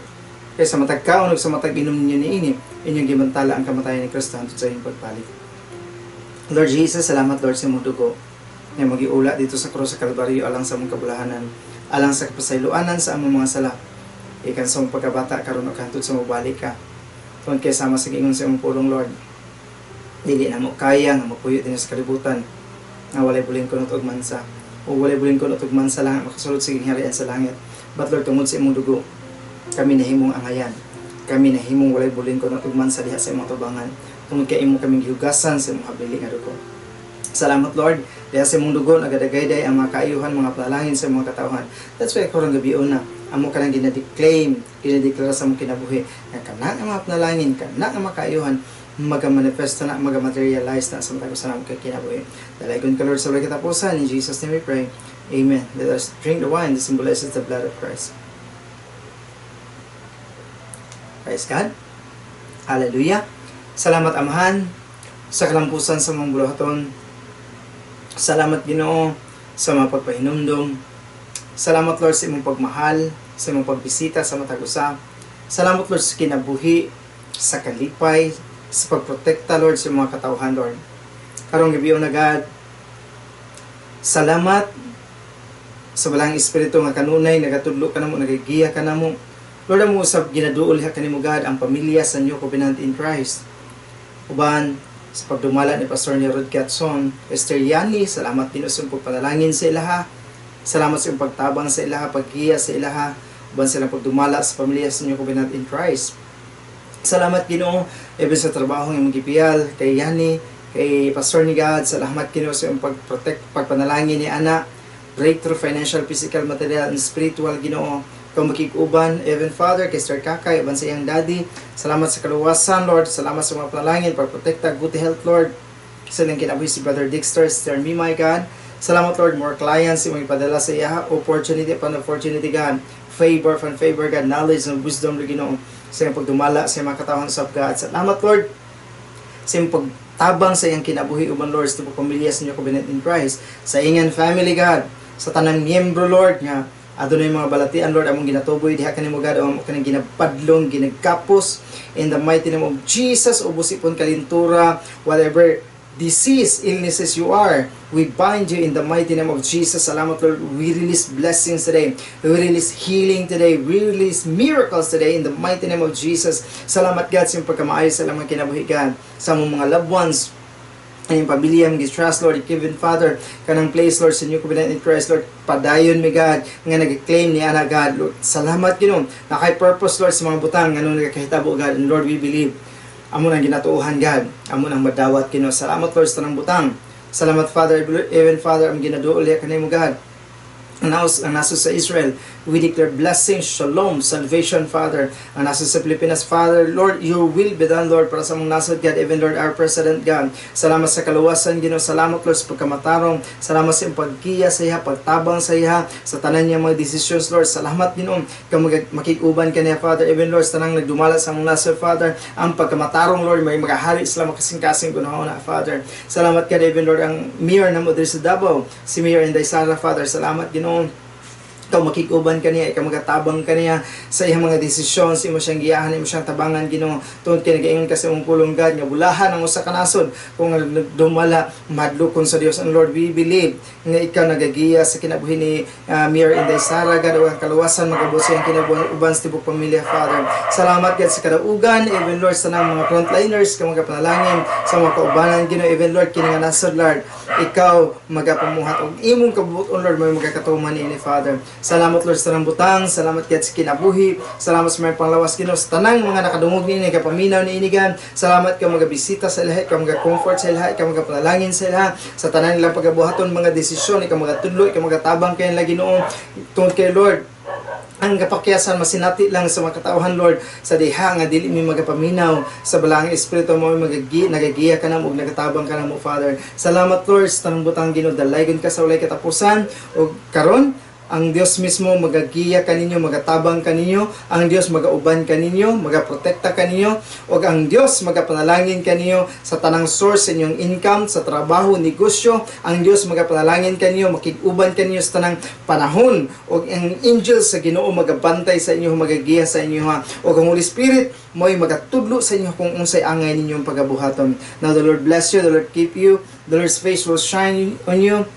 Kay sa matag kaon ug sa matag inom ninyo niini, inyong gimantala ang kamatayon ni Kristo hangtod sa iyong pagpalit. Lord Jesus, salamat Lord sa imong dugo nga magiula dito sa krus sa Kalbaryo alang sa among kabulahanan, alang sa kapasayloanan sa among mga sala. Ikan sa mong pagkabata karon ug hangtod sa mobalik ka. Tungod kay sama sa giingon sa imong pulong Lord. Dili na mo kaya nga mapuyo din sa kalibutan nga walay buling kunot og mansa. O walay buling kunot og mansa lang makasulod sa gingharian sa langit. But Lord, tungod sa imong dugo, kami nahimong angayan. Kami nahimong walay buling kunot og mansa diha sa imong tubangan. Tungod kay imo kaming gihugasan sa imong habili nga dugo. Salamat Lord, dahil sa mong dugo nagadagayday ang mga kaayuhan, mga panalangin sa mga katauhan. That's why karong gabi una, amo ka nang ginadeclaim, ginadeklara sa mong kinabuhi, nga kana ang mga panalangin, kana ang mga kaayuhan, maga-manifesto na, maga-materialize na sa mga sa namang kinabuhi. Dalagon ka Lord sa walang katapusan, in Jesus' name we pray. Amen. Let us drink the wine that symbolizes the blood of Christ. Praise God. Hallelujah. Salamat Amahan sa kalampusan sa mong buluhaton. Salamat Ginoo sa mga pagpahinumdum. Salamat Lord sa imong pagmahal, sa imong pagbisita sa matag usa. Salamat Lord sa kinabuhi, sa kalipay, sa pagprotekta Lord sa mga katawhan Lord. Karong gabi na God, salamat sa balang espiritu nga kanunay, nagatudlo ka namo, nagagiya ka namo. Lord, mo usab ginaduol ha kanimo God ang pamilya sa New Covenant in Christ. Uban sa pagdumala ni Pastor ni Rod Gatson, Esther Yani, salamat din sa pagpanalangin sa ilaha. Salamat sa pagtabang sa ilaha, paggiya sa ilaha, uban silang pagdumala sa pamilya sa New Covenant in Christ. Salamat Ginoo, even sa trabaho ng magipiyal, kay Yani, kay Pastor ni God, salamat Ginoo sa pagprotect, pagpanalangin ni Ana, breakthrough, financial, physical, material, and spiritual Ginoo. Kung makikuban, even Father, kay Sir Kakay, uban sa iyang daddy, salamat sa kaluwasan, Lord, salamat sa mga panalangin, pagprotekta, good health, Lord, sa lang kinabuhi si Brother Dexter, Sister Me, my God, salamat, Lord, more clients, yung ipadala sa iya, opportunity upon opportunity, God, favor upon favor, God, knowledge and wisdom, Ginoo, sa iyang pagdumala, sa mga katawhan sa God, salamat, Lord, sa iyang pagtabang sa iyang kinabuhi, uban, Lord, sa pamilya sa inyo, Covenant in Christ, sa iyang family, God, sa tanang miyembro, Lord, nga, adunay mga balatian Lord among ginatuboy diha kanimo God among kanang ginapadlong ginagkapos in the mighty name of Jesus ubos ipon kalintura whatever disease illnesses you are we bind you in the mighty name of Jesus. Salamat Lord, we release blessings today, we release healing today, we release miracles today in the mighty name of Jesus. Salamat God sa iyong pagkamaayos sa lamang kinabuhi God sa among mga loved ones ang pamilya ang trust Lord, given Father kanang place Lord sa New Covenant in Christ Lord, padayon mi God nga nag-claim ni ana God Lord, salamat Ginoo na kay purpose Lord sa mga butang nga nung nagakahitabo God, and Lord we believe amo nang ginatuohan God, amo nang madawat Ginoo. Salamat Lord sa tanang butang, salamat Father, even Father ang ginaduol kanimo God ang naso sa Israel, we declare blessing, shalom, salvation, Father. Ang naso sa Pilipinas, Father, Lord, your will be done, Lord, para sa mong nasod, God, even, Lord, our President, God. Salamat sa kaluwasan, Ginoo. Salamat, Lord, sa pagkamatarong. Salamat sa pagkiya sa iya, pagtabang sa iya, sa tanan niya mga decisions, Lord. Salamat, Ginoo, kung makikuban ka niya, Father, even, Lord, sa tanang nagdumala sa mong nasod, Father, ang pagkamatarong, Lord, may magahari sila makasing-kasing gunaw na, Father. Salamat, God, even, Lord, ang mayor na mo sa Davao, si Mayor Inday Sara, Father. Salamat, Ginoo, ikaw makikuban ka niya, ikaw magatabang ka niya sa iyang mga desisyon, sa imo siyang giyahan, imo siyang tabangan, Ginoo. Tungod kay nagaingon ka sa imong pulong God, nga bulahan ang usa ka nasod kung dumala madlukon sa Dios. And Lord, we believe nga ikaw nagagiya sa kinabuhi ni Mayor Inday Sara, God, o ang kaluwasan magabot sa iyang kinabuhi uban sa tibok pamilya, Father. Salamat God sa kadaugan, even Lord, sa mga frontliners, ka mga panalangin, sa mga kaubanan, Ginoo, even Lord, kini nga nasod, Lord, ikaw magapamuhat og imong kabubuton, Lord, may magakatuman ini, Father. Salamat Lord sa tanang butang, salamat kaya sa kinabuhi, salamat sa mga panglawas Ginoo, sa tanang mga nakadungog ni kapaminaw ni inigan, salamat ka magabisita sa ilaha, ka mga-comfort sa ilaha, ka magapanalangin sa ilaha, sa tanang nilang pagabuhaton mga desisyon, ikaw magatudlo, ikaw magatabang kaya nila Ginoo, tungod kay Lord, ang kapakyasan masinati lang sa mga katauhan Lord sa diha nga dili mi magapaminaw sa balang espiritu mo nagagiya ka na ug nagatabang ka na mo Father. Salamat Lord sa tanang butang Ginoo, dalaygon ka sa walay katapusan ug karon ang Dios mismo magagiya kaninyo, magatabang kaninyo, ang Dios magauban kaninyo, magaprotekta kaninyo, o ang Dios magapanalangin kaninyo sa tanang source sa inyong income, sa trabaho, negosyo, ang Dios magapanalangin kaninyo, makiguban kaninyo sa tanang panahon, o ang angels sa Ginoo magabantay sa inyo, magagiya sa inyo ha, o ang Holy Spirit mo'y magatudlo sa inyo kung unsay angay ninyong pagabuhaton. Now the Lord bless you, the Lord keep you, the Lord's face will shine on you,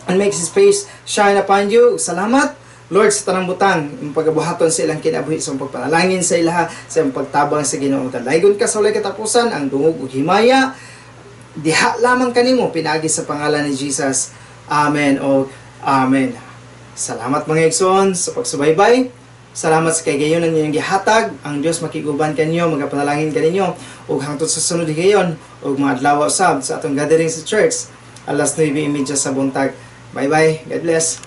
and makes His face shine upon you. Salamat, Lord, sa tanang butang, yung pagabuhaton sa ilang kinabuhi, sa pagpanalangin sa ilaha, sa pagtabang sa Ginoo. Dalaygon ka sa walay katapusan, ang dungog ug himaya, diha lamang kanimo, pinagi sa pangalan ni Jesus. Amen o Amen. Salamat mga igsoon sa pagsubaybay. Salamat sa kagayon ang inyong gihatag. Ang Dios makiguban kanyo, magapanalangin kaninyo, ug hangtod sa sunod higayon, ug mga adlaw usab sa atong gathering sa church. alas 9:30 sa buntag. Bye bye. God bless.